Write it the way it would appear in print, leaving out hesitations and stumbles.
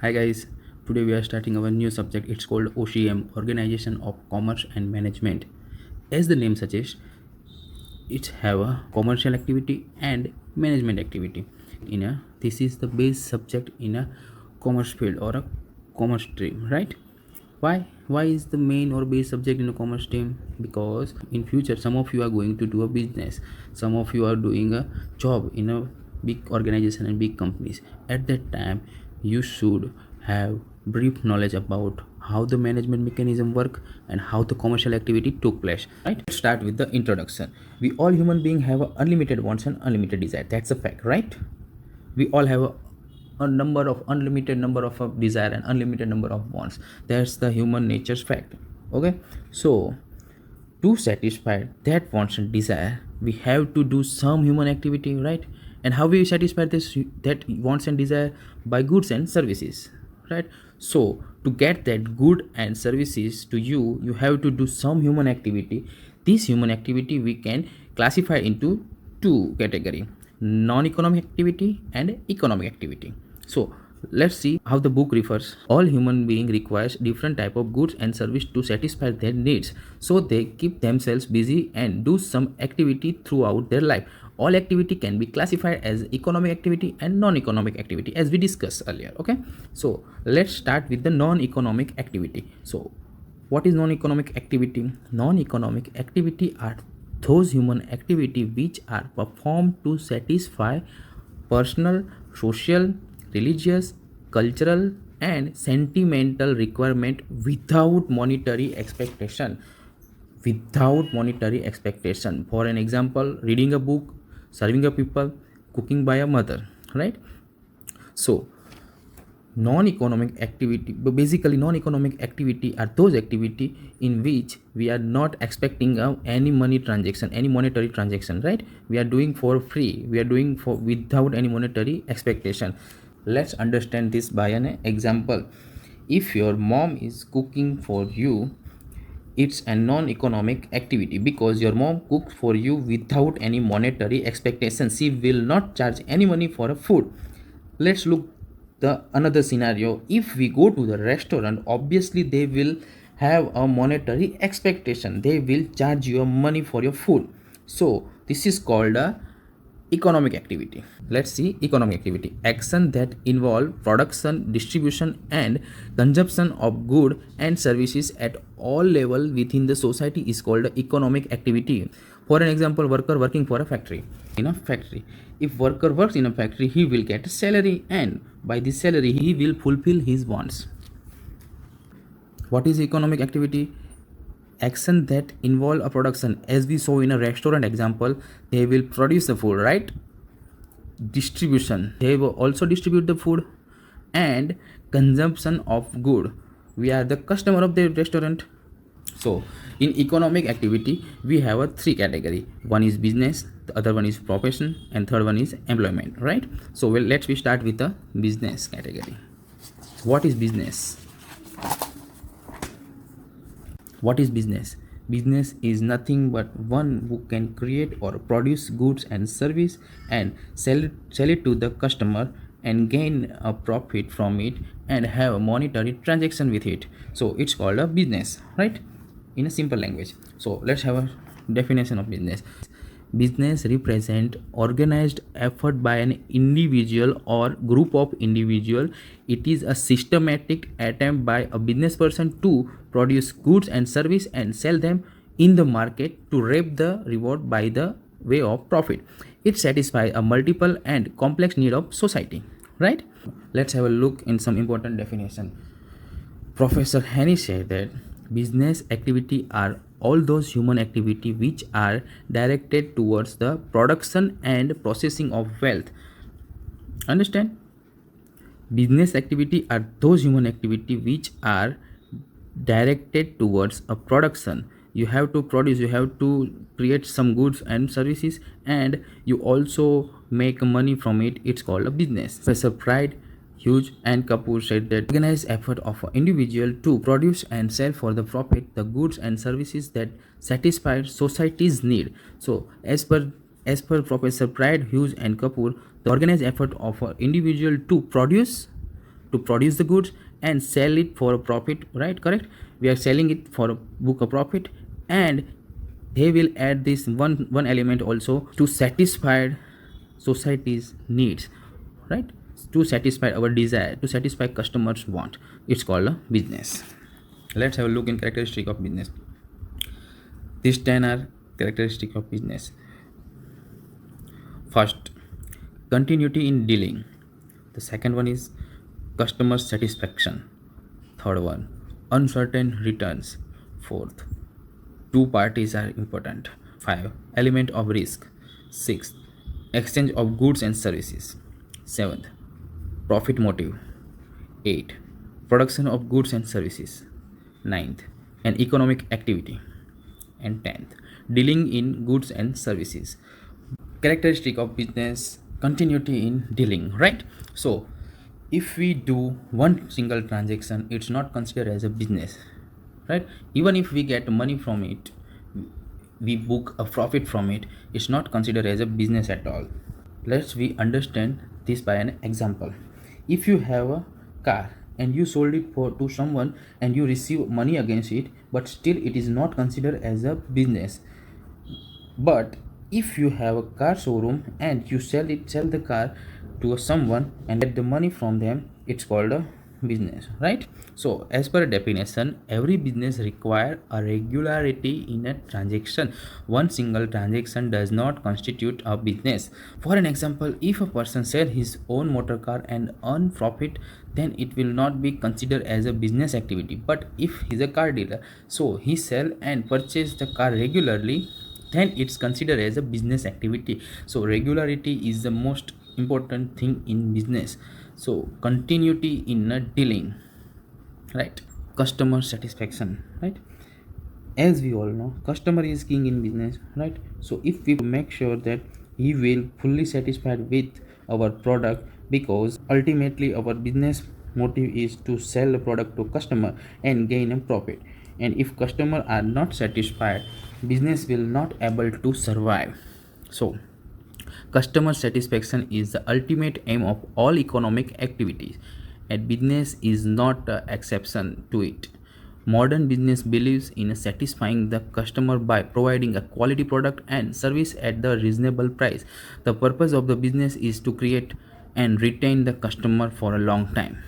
Hi guys, today we are starting our new subject. It's called OCM, Organization of Commerce and Management. As the name suggests, it have a commercial activity and management activity. This is the base subject in a commerce field or a commerce stream, right? Why is the main or base subject in a commerce stream? Because in future some of you are going to do a business, some of you are doing a job in a big organization and big companies. At that time you should have brief knowledge about how the management mechanism work and how the commercial activity took place, right? Let's start with the introduction. We all human beings have a unlimited wants and unlimited desire. That's a fact, right? We all have a number of unlimited number of desire and unlimited number of wants. That's the human nature's fact. Okay, so to satisfy that wants and desire we have to do some human activity, right? And how we satisfy this that wants and desire? By goods and services, right? So to get that good and services to you, you have to do some human activity. This human activity we can classify into two category: non-economic activity and economic activity. So let's see how the book refers. All human being requires different type of goods and service to satisfy their needs. So they keep themselves busy and do some activity throughout their life. All activity can be classified as economic activity and non-economic activity as we discussed earlier. Okay. So let's start with the non-economic activity. So what is non-economic activity? Non-economic activity are those human activity which are performed to satisfy personal, social, religious, cultural, and sentimental requirement without monetary expectation. Without monetary expectation. For an example, reading a book, serving a people, cooking by a mother, right? So non-economic activity, but basically non-economic activity are those activity in which we are not expecting any money transaction, any monetary transaction, right? We are doing for free, we are doing for without any monetary expectation. Let's understand this by an example. If your mom is cooking for you, it's a non-economic activity because your mom cooks for you without any monetary expectation. She will not charge any money for a food. Let's look the another scenario. If we go to the restaurant, obviously they will have a monetary expectation, they will charge you money for your food. So this is called a economic activity. Let's see economic activity: action that involve production, distribution, and consumption of goods and services at all level within the society is called economic activity. For an example, worker working for a factory. In a factory, if worker works in a factory, he will get a salary, and by this salary he will fulfill his wants. What is economic activity? Action that involve a production. As we saw in a restaurant example, they will produce the food, right? Distribution, they will also distribute the food. And consumption of good, we are the customer of the restaurant. So in economic activity we have a three category: one is business, the other one is profession, and third one is employment, right? So well, let's we start with the business category. What is business? What is business? Business is nothing but one who can create or produce goods and service and sell it to the customer and gain a profit from it and have a monetary transaction with it. So it's called a business, right? In a simple language. So let's have a definition of business. Business represent organized effort by an individual or group of individual. It is a systematic attempt by a business person to produce goods and service and sell them in the market to reap the reward by the way of profit. It satisfies a multiple and complex need of society, right? Let's have a look in some important definition. Professor Haney said that business activity are all those human activity which are directed towards the production and processing of wealth. Understand? Business activity are those human activity which are directed towards a production. You have to produce, you have to create some goods and services, and you also make money from it. It's called a business. Professor Pride, Hughes, and Kapoor said that organized effort of an individual to produce and sell for the profit the goods and services that satisfy society's need. So as per Professor Pride, Hughes, and Kapoor, the organized effort of an individual to to produce the goods and sell it for a profit, right? Correct. We are selling it for a book a profit, and they will add this one element also to satisfy society's needs, right? To satisfy our desire, to satisfy customers want. It's called a business. Let's have a look in characteristic of business. These 10 are characteristic of business. First, continuity in dealing. The second one is customer satisfaction. Third one, uncertain returns. Fourth, two parties are important. 5, element of risk. 6, exchange of goods and services. 7th, profit motive. 8, production of goods and services. 9th, an economic activity. And 10th, dealing in goods and services. Characteristic of business, continuity in dealing, right? So if we do one single transaction, it's not considered as a business, right? Even if we get money from it, we book a profit from it, it's not considered as a business at all. Let's we understand this by an example. If you have a car and you sold it to someone and you receive money against it, but still it is not considered as a business. But if you have a car showroom and you sell the car to someone and get the money from them, it's called a business, right? So as per definition, every business require a regularity in a transaction. One single transaction does not constitute a business. For an example, if a person sell his own motor car and earn profit, then it will not be considered as a business activity. But if he's a car dealer, so he sell and purchase the car regularly, then it's considered as a business activity. So regularity is the most important thing in business. So continuity in a dealing, right? Customer satisfaction, right? As we all know, customer is king in business, right? So if we make sure that he will fully satisfied with our product, because ultimately our business motive is to sell the product to customer and gain a profit. And if customer are not satisfied, business will not able to survive. So customer satisfaction is the ultimate aim of all economic activities, and business is not an exception to it. Modern business believes in satisfying the customer by providing a quality product and service at the reasonable price. The purpose of the business is to create and retain the customer for a long time.